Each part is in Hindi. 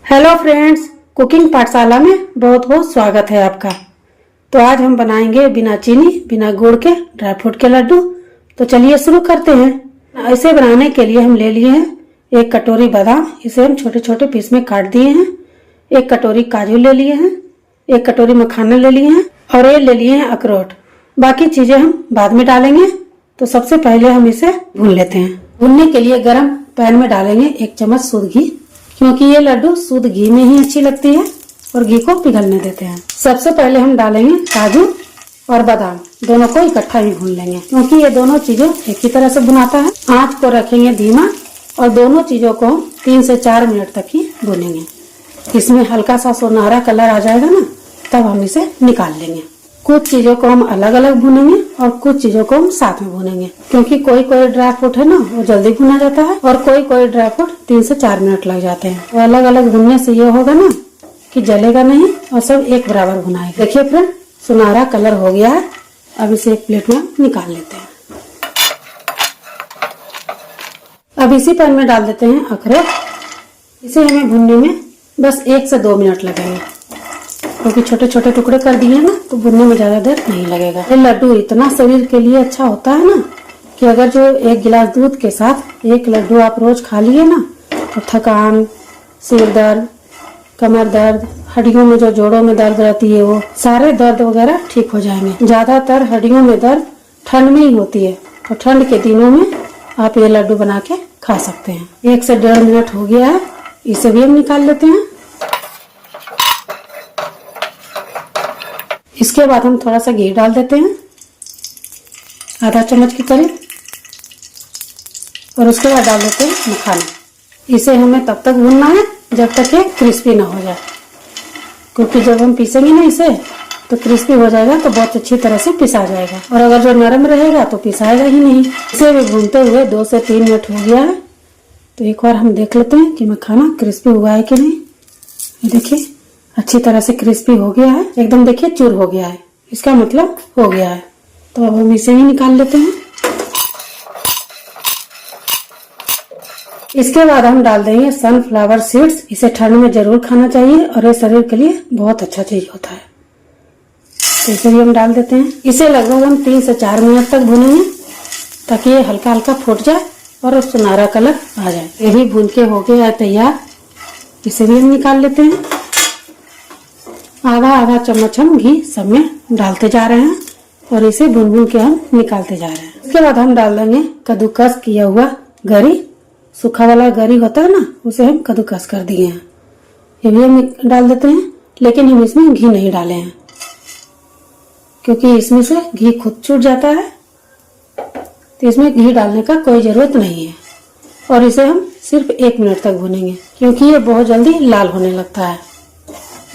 हेलो फ्रेंड्स, कुकिंग पाठशाला में बहुत बहुत स्वागत है आपका। तो आज हम बनाएंगे बिना चीनी बिना गुड़ के ड्राई फ्रूट के लड्डू। तो चलिए शुरू करते हैं। इसे बनाने के लिए हम ले लिए हैं 1 कटोरी बादाम, इसे हम छोटे छोटे पीस में काट दिए हैं। 1 कटोरी काजू ले लिए हैं, 1 कटोरी मखाना ले लिए हैं और ये ले लिए हैं अखरोट। बाकी चीजें हम बाद में डालेंगे। तो सबसे पहले हम इसे भून लेते हैं। भूनने के लिए गरम पैन में डालेंगे 1 चम्मच शुद्ध घी, क्योंकि ये लड्डू शुद्ध घी में ही अच्छी लगती है और घी को पिघलने देते हैं। सबसे पहले हम डालेंगे काजू और बादाम, दोनों को इकट्ठा ही भून लेंगे, क्योंकि ये दोनों चीजों एक ही तरह से भुनाता है। आंच को रखेंगे धीमा और दोनों चीजों को 3 से 4 मिनट तक ही भूनेंगे। इसमें हल्का सा सुनहरा कलर आ जाएगा ना, तब हम इसे निकाल लेंगे। कुछ चीजों को हम अलग अलग भूनेंगे और कुछ चीजों को हम साथ में भूनेंगे, क्योंकि कोई कोई ड्राई फ्रूट है ना वो जल्दी भुना जाता है और कोई कोई ड्राई फ्रूट 3 से 4 मिनट लग जाते हैं। तो अलग अलग भुनने से ये होगा ना कि जलेगा नहीं और सब एक बराबर भुनाएगा। देखिए फ्रेंड, सुनहरा कलर हो गया है। अब इसे एक प्लेट में निकाल लेते हैं। अब इसी पैन में डाल देते हैं अखरोट। इसे हमें भुनने में बस 1 से 2 मिनट लगेंगे, क्योंकि छोटे छोटे टुकड़े कर दिए ना तो भुनने में ज्यादा देर नहीं लगेगा। ये लड्डू इतना शरीर के लिए अच्छा होता है ना कि अगर जो 1 गिलास दूध के साथ 1 लड्डू आप रोज खा लिए ना तो थकान, सिर दर्द, कमर दर्द, हड्डियों में जो जोड़ों में दर्द रहती है वो सारे दर्द वगैरह ठीक हो जाएंगे। ज्यादातर हड्डियों में दर्द ठंड में ही होती है, तो ठंड के दिनों में आप ये लड्डू बना के खा सकते हैं। 1 से 1.5 मिनट हो गया है, इसे भी हम निकाल लेते हैं। इसके बाद हम थोड़ा सा घी डाल देते हैं, आधा चम्मच के करीब, और उसके बाद डाल देते हैं मखाना। इसे हमें तब तक भूनना है जब तक ये क्रिस्पी ना हो जाए, क्योंकि जब हम पीसेंगे ना इसे तो क्रिस्पी हो जाएगा तो बहुत अच्छी तरह से पिसा जाएगा, और अगर जो नरम रहेगा तो पिसाएगा ही नहीं। इसे भी भूनते हुए 2 से 3 मिनट हो गया है। तो एक बार हम देख लेते हैं कि मखाना क्रिस्पी हुआ है कि नहीं। ये देखिए अच्छी तरह से क्रिस्पी हो गया है, एकदम देखिए चूर हो गया है, इसका मतलब हो गया है। तो अब हम इसे ही निकाल लेते हैं। इसके बाद हम डाल देंगे सनफ्लावर सीड्स। इसे ठंड में जरूर खाना चाहिए और ये शरीर के लिए बहुत अच्छा चीज होता है। तो इसे भी हम डाल देते हैं। इसे लगभग हम 3 से 4 मिनट तक भूनेंगे, ताकि ये हल्का हल्का फूट जाए और सुनहरा कलर आ जाए। ये भी भून के हो गया है तैयार। इसे भी हम निकाल लेते हैं। आधा आधा चम्मच हम घी सब में डालते जा रहे हैं और इसे भून भून के हम निकालते जा रहे हैं। इसके बाद हम डाल देंगे कद्दूकस किया हुआ गरी। सूखा वाला गरी होता है ना, उसे हम कद्दूकस कर दिए हैं, ये भी हम डाल देते हैं। लेकिन हम इसमें घी नहीं डाले हैं, क्योंकि इसमें से घी खुद छूट जाता है, तो इसमें घी डालने का कोई जरूरत नहीं है। और इसे हम सिर्फ 1 मिनट तक भूनेंगे, क्योंकि ये बहुत जल्दी लाल होने लगता है।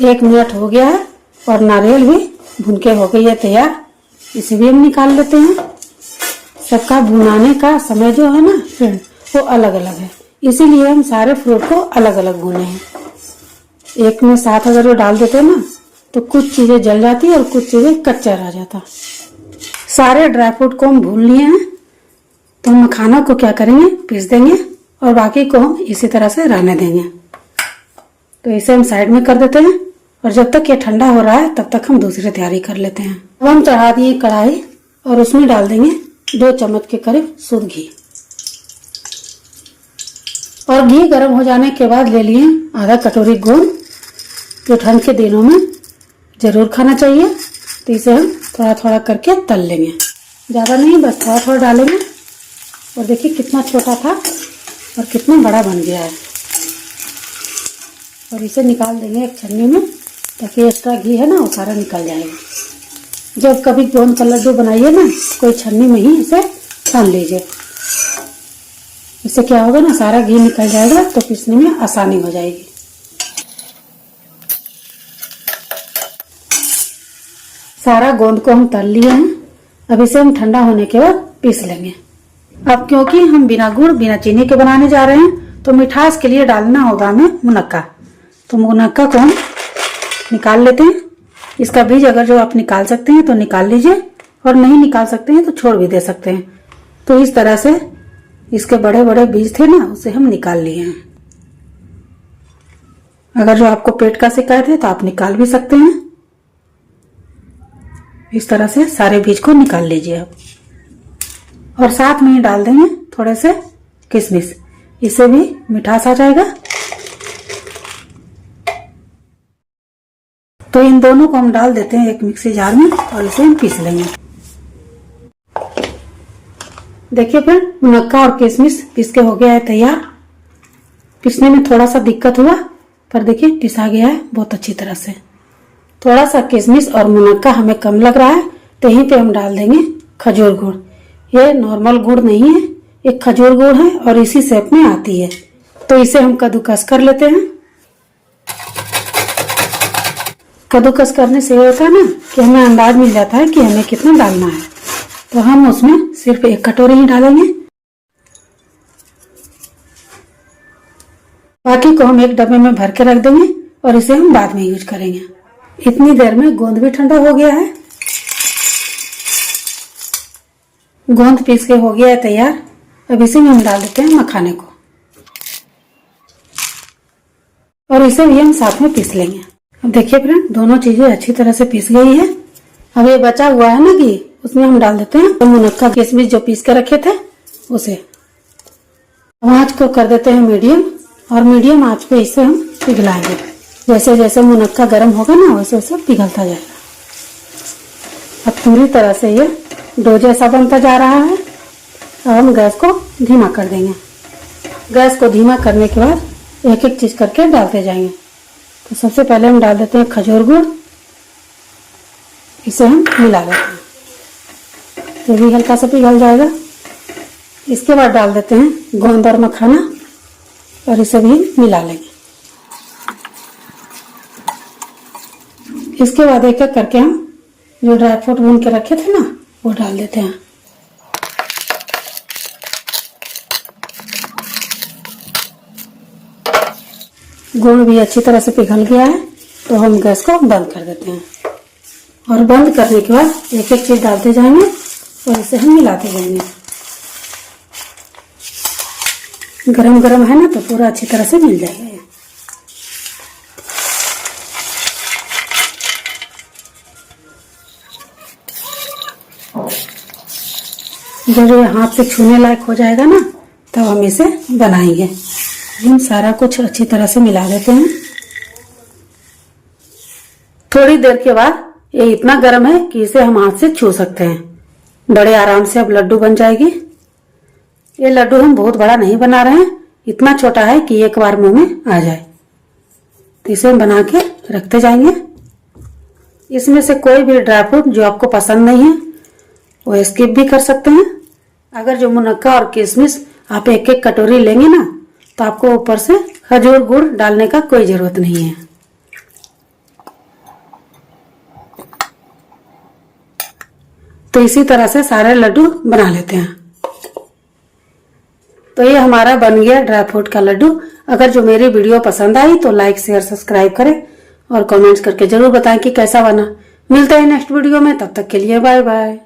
1 मिनट हो गया है और नारियल भी भून के हो गई है तैयार। इसे भी हम निकाल लेते हैं। सबका भुनाने का समय जो है ना फ्रेंड वो अलग अलग है, इसीलिए हम सारे फ्रूट को अलग अलग भूने हैं। एक में साथ अगर वो डाल देते हैं ना तो कुछ चीजें जल जाती है और कुछ चीजें कच्चा रह जाता। सारे ड्राई फ्रूट को हम भून लिए हैं, तो मखाना को क्या करेंगे, पीस देंगे और बाकी को हम इसी तरह से रहने देंगे। तो इसे हम साइड में कर देते हैं और जब तक ये ठंडा हो रहा है तब तक हम दूसरी तैयारी कर लेते हैं। अब हम चढ़ा दिए कढ़ाई और उसमें डाल देंगे 2 चम्मच के करीब शुद्ध घी। और घी गर्म हो जाने के बाद ले लिए आधा कटोरी गोंद, जो ठंड के दिनों में जरूर खाना चाहिए। तो इसे हम थोड़ा थोड़ा करके तल लेंगे, ज्यादा नहीं, बस थोड़ा थोड़ा डालेंगे। और देखिए कितना छोटा था और कितना बड़ा बन गया है। और इसे निकाल देंगे एक छन्नी में, ताकि एक्स्ट्रा घी है ना वो सारा निकल जाएगा। जब कभी गोंद का लड्डू बनाइए ना, कोई छन्नी में ही इसे छान लीजिए। इससे क्या होगा ना, सारा घी निकल जाएगा तो पीसने में आसानी हो जाएगी। सारा गोंद को हम तल लिए हैं। अब इसे हम ठंडा होने के बाद पीस लेंगे। अब क्योंकि हम बिना गुड़ बिना चीनी के बनाने जा रहे हैं, तो मिठास के लिए डालना होगा हमें मुनक्का। तो मुनक्का को हम निकाल लेते हैं। इसका बीज अगर जो आप निकाल सकते हैं तो निकाल लीजिए, और नहीं निकाल सकते हैं तो छोड़ भी दे सकते हैं। तो इस तरह से इसके बड़े बड़े बीज थे ना, उसे हम निकाल लिए हैं। अगर जो आपको पेट का शिकायत है तो आप निकाल भी सकते हैं। इस तरह से सारे बीज को निकाल लीजिए आप। और साथ में ही डाल देंगे थोड़े से किशमिश, इससे भी मिठास आ जाएगा। तो इन दोनों को हम डाल देते हैं एक मिक्सी जार में और इसे हम पीस लेंगे। देखिए फ्रेंड, मुनक्का और किशमिश पीस के हो गया है तैयार। पीसने में थोड़ा सा दिक्कत हुआ, पर देखिए पिसा गया है बहुत अच्छी तरह से। थोड़ा सा किशमिश और मुनक्का हमें कम लग रहा है, तो यहीं पे हम डाल देंगे खजूर गुड़। ये नॉर्मल गुड़ नहीं है, एक खजूर गुड़ है और इसी शेप में आती है। तो इसे हम कद्दूकस कर लेते हैं। कद्दूकस करने से ये होता है ना कि हमें अंदाज मिल जाता है कि हमें कितना डालना है। तो हम उसमें सिर्फ 1 कटोरी ही डालेंगे, बाकी को हम एक डब्बे में भर के रख देंगे और इसे हम बाद में यूज करेंगे। इतनी देर में गोंद भी ठंडा हो गया है। गोंद पीस के हो गया है तैयार। अब इसी में हम डाल देते हैं मखाने को और इसे भी हम साथ में पीस लेंगे। अब देखिए फ्रेंड, दोनों चीजें अच्छी तरह से पीस गई है। अब ये बचा हुआ है ना घी, उसमें हम डाल देते हैं मुनक्का किशमिश जो पीस के रखे थे उसे। आंच को कर देते हैं मीडियम, और मीडियम आंच पे इसे हम पिघलाएंगे। जैसे जैसे मुनक्का गर्म होगा ना वैसे वैसे पिघलता जाएगा। अब पूरी तरह से ये डो जैसा बनता जा रहा है। अब हम गैस को धीमा कर देंगे। गैस को धीमा करने के बाद एक एक चीज करके डालते जाएंगे। तो सबसे पहले हम डाल देते हैं खजूर गुड़, इसे हम मिला लेते हैं, तो भी हल्का सा पिघल जाएगा। इसके बाद डाल देते हैं गोंद और मखाना और इसे भी मिला लेंगे। इसके बाद एक एक करके हम जो ड्राई फ्रूट भून के रखे थे ना वो डाल देते हैं। गुड़ भी अच्छी तरह से पिघल गया है, तो हम गैस को बंद कर देते हैं। और बंद करने के बाद एक एक चीज डालते जाएंगे और इसे हम मिलाते जाएंगे। गरम गरम है ना, तो पूरा अच्छी तरह से मिल जाएगा। जब ये हाथ से छूने लायक हो जाएगा ना, तब हम इसे बनाएंगे। हम सारा कुछ अच्छी तरह से मिला देते हैं। थोड़ी देर के बाद ये इतना गर्म है कि इसे हम हाथ से छू सकते हैं। बड़े आराम से अब लड्डू बन जाएगी। ये लड्डू हम बहुत बड़ा नहीं बना रहे हैं, इतना छोटा है कि एक बार मुंह में आ जाए। तो इसे हम बना के रखते जाएंगे। इसमें से कोई भी ड्राई फ्रूट जो आपको पसंद नहीं है वो स्किप भी कर सकते हैं। अगर जो मुनक्का और किशमिश आप एक एक कटोरी लेंगे ना, तो आपको ऊपर से खजूर गुड़ डालने का कोई जरूरत नहीं है। तो इसी तरह से सारे लड्डू बना लेते हैं। तो ये हमारा बन गया ड्राई फ्रूट का लड्डू। अगर जो मेरी वीडियो पसंद आई तो लाइक शेयर सब्सक्राइब करें और कमेंट्स करके जरूर बताएं कि कैसा बना। मिलते हैं नेक्स्ट वीडियो में, तब तक के लिए बाय बाय।